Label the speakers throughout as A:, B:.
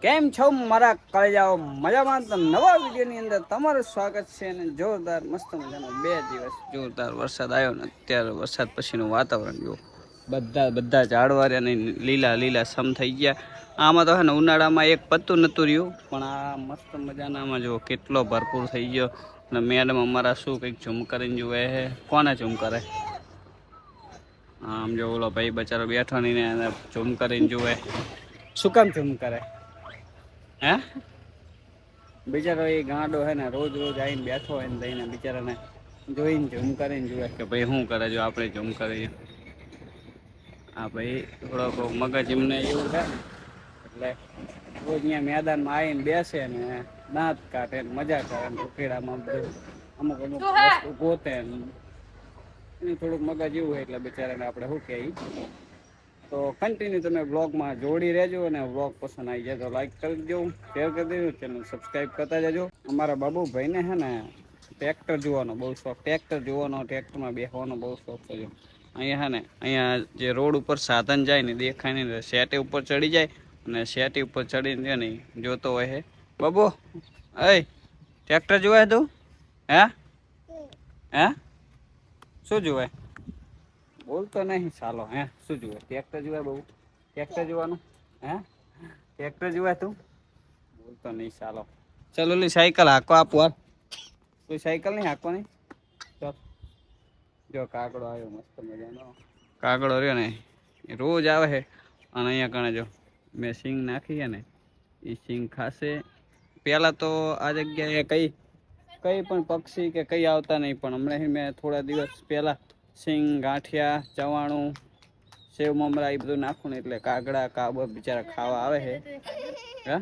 A: કેમ છો મારા કાળજાઓ મજામાં? તો નવા વિડીયોની અંદર તમારું સ્વાગત છે. અને જોરદાર મસ્ત મજાનો 2 દિવસ જોરદાર વરસાદ આવ્યો ને અત્યારે વરસાદ પછીનું વાતાવરણ જો બધા ઝાડવાર્યા લીલા લીલા સમ થઈ ગયા. આમાં તો હે ને ઉનાળામાં એક પત્તું નતું રહ્યું, પણ આ મસ્ત મજાનામાં જો કેટલો ભરપૂર થઈ ગયો. અને મેડમ અમારા શું કંઈક ઝૂમ કરીને જુએ છે. કોને ઝૂમ કરે? આમ જો ઓલો ભાઈ બચારો બેઠો નહીં ને ઝૂમ કરીને જુએ. શું કામ ઝૂમ કરે? હે બિચારો એ ગાંડો હે ને રોજ આવીને બેઠો હોય ને લઈને બિચારાને જોઈને ઝૂમ કરીને જુએ કે ભાઈ શું કરે. જો આપણે ઝૂમ કરીએ હા ભાઈ થોડોક મગજ એમને એવું છે એટલે રોજ અહીંયા મેદાનમાં આવીને બેસે ને દાંત કાઢે ને મજા કરે ને ઉકેડામાં અમુક વસ્તુ ગોતે એની થોડુંક મગજ એવું હોય એટલે બિચારાને આપણે શું કહીએ. તો કન્ટિન્યુ તમે બ્લોગમાં જોડી રહેજો અને બ્લોગ પસંદ આવી જાય તો લાઈક કરી દેજો, શેર કરી દેજો, ચેનલ સબસ્ક્રાઈબ કરતા જજો. અમારા બાબુ ભાઈને હે ને ટ્રેક્ટર જોવાનો બહુ શોખ, ટ્રેક્ટરમાં બેસવાનો બહુ શોખ છે. અહીંયા હે ને અહીંયા જે રોડ ઉપર સાધન જાય ને દેખાય ને શેટી ઉપર ચડી જાય અને શેટી ઉપર ચડીને નહીં જોતો હોય હે. બાબુ અય ટ્રેક્ટર જોવાય તું? હે હે શું જોવાય? બોલતો નહીં ચાલો. હે શું જોવાય? ટ્રેક્ટર જોવાય? બહુ ટ્રેક્ટર જોવાનું? હે ટ્રેક્ટર જોવાય? તું બોલતો નહીં ચાલો. ચાલો ઓલી સાયકલ હાંકો આપવા. કોઈ સાયકલ નહીં હાંકવાની? ચાલ જો કાગડો આવ્યો મસ્ત મજાનો કાગડો રહ્યો ને એ રોજ આવે છે. અને અહીંયા કણે જો મેં સિંગ નાખી ને એ સિંગ ખાશે. પહેલાં તો આ જગ્યાએ કઈ પણ પક્ષી કે કઈ આવતા નહીં, પણ હમણાં મેં થોડા દિવસ પહેલાં સિંગ, ગાંઠિયા, ચવાણું, સેવ મમરા એ બધું નાખું ને એટલે કાગડા કાબર બિચારા ખાવા આવે છે. હા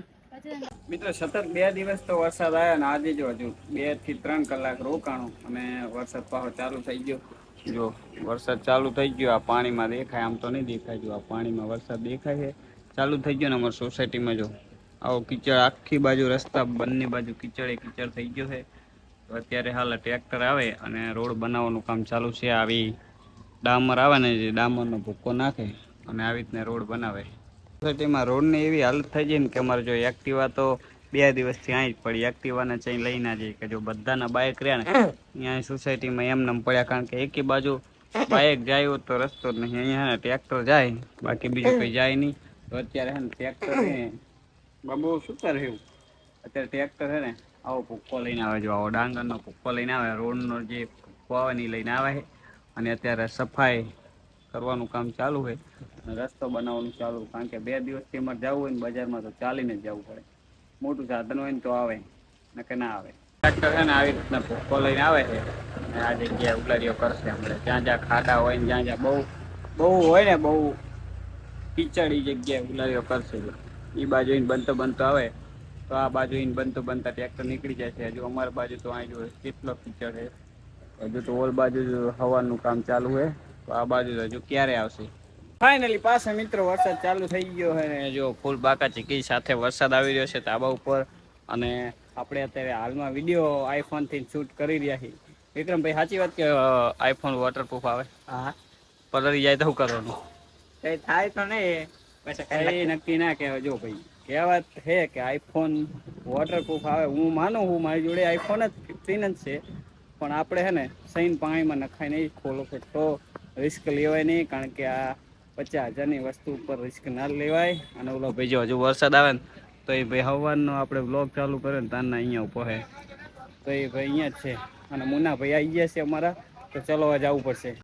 A: મિત્રો સતત 2 દિવસ તો વરસાદ આવ્યો ને આજે જો હજુ 2 થી 3 કલાક રોકાણું અને વરસાદ પાછો ચાલુ થઈ ગયો. જો વરસાદ ચાલુ થઈ ગયો, આ પાણીમાં દેખાય, આમ તો નહીં દેખાય. જો આ પાણીમાં વરસાદ દેખાય છે, ચાલુ થઈ ગયો ને અમારી સોસાયટીમાં જો આવો કીચડ આખી બાજુ રસ્તા બંને બાજુ કીચડ થઈ ગયો છે. તો અત્યારે હાલ ટ્રેક્ટર આવે અને રોડ બનાવવાનું કામ ચાલુ છે. આવી ડામર આવે ને જે ડામરનો ભૂક્કો નાખે અને આવી રીતના રોડ બનાવે. સોસાયટીમાં રોડની એવી હાલત થઈ જાય ને કે અમારે જો એક્ટિવા તો 2 દિવસથી અહીં જ પડી. એક્ટિવાને ચઈ લઈ ના જઈએ કે જો બધાના બાઇક રહ્યા ને અહીંયા સોસાયટીમાં એમને પડ્યા, કારણ કે એકી બાજુ બાઇક જાય હોત તો રસ્તો જ નહીં. અહીંયા ને ટ્રેક્ટર જાય, બાકી બીજું કંઈ જાય નહીં. તો અત્યારે હે ને ટ્રેક્ટર છે બાબુ શું કરે એવું? અત્યારે ટ્રેક્ટર છે ને આવો ભૂક્કો લઈને આવે, જો આવો ડાંગરનો ભૂક્કો લઈને આવે, રોડનો જે ભૂક્કો આવે ને લઈને આવે છે. અને અત્યારે સફાઈ કરવાનું કામ ચાલુ છે અને રસ્તો બનાવવાનું ચાલુ, કારણ કે 2 દિવસથી અમારે જવું હોય ને બજારમાં તો ચાલીને જ જવું પડે. મોટું સાધન હોય ને તો આવે ને કે ના આવે. ટ્રેક્ટર છે ને આવી રીતના ભૂક્કો લઈને આવે છે અને આ જગ્યાએ ઉલારીઓ કરશે. આપણે જ્યાં ખાડા હોય ને જ્યાં બહુ હોય ને બહુ કીચડ એ જગ્યાએ ઉલારીઓ કરશે. એ બાજુ બનતો આવે તો આ બાજુ બનતા ટ્રેક્ટર નીકળી જાય છે. હજુ અમારી બાજુ તો અહીં જો કેટલો કીચડ છે. હજુ તો ઓલ બાજુ હવાનું કામ ચાલુ છે, તો આ બાજુ હજુ ક્યારે આવશે? ફાઇનલી પાસે મિત્રો વરસાદ ચાલુ થઈ ગયો છે ને જો ફૂલ બાકા ચીકી સાથે વરસાદ આવી રહ્યો છે ધાબા ઉપર. અને આપણે અત્યારે હાલમાં વિડીયો આઈફોનથી શૂટ કરી રહ્યા છીએ. વિક્રમભાઈ સાચી વાત કે આઈફોન વોટરપ્રૂફ આવે? હા. પલળી જાય તો શું કરવાનું? કઈ થાય તો નહીં, પછી કઈ નક્કી ના કહેવાય. જો ભાઈ કહેવત છે કે આઈફોન વોટરપ્રૂફ આવે. હું માનું હું મારી જોડે આઈફોન જ 15 જ છે, પણ આપણે છે ને સહીન પાણીમાં નખાય નહીં ખોલો તો રિસ્ક લેવાય નહીં, કારણ કે આ 50,000ની વસ્તુ ઉપર રિસ્ક ના લેવાય. અને ઓલો ભાઈ જો હજુ વરસાદ આવે ને તો એ ભાઈ હવાનો આપણે બ્લોગ ચાલુ કરે ને તારના અહીંયા ઉભો છે, તો એ ભાઈ અહીંયા જ છે. અને મુન્ના ભાઈ આવી ગયા છે અમારા, તો ચલો જવું પડશે.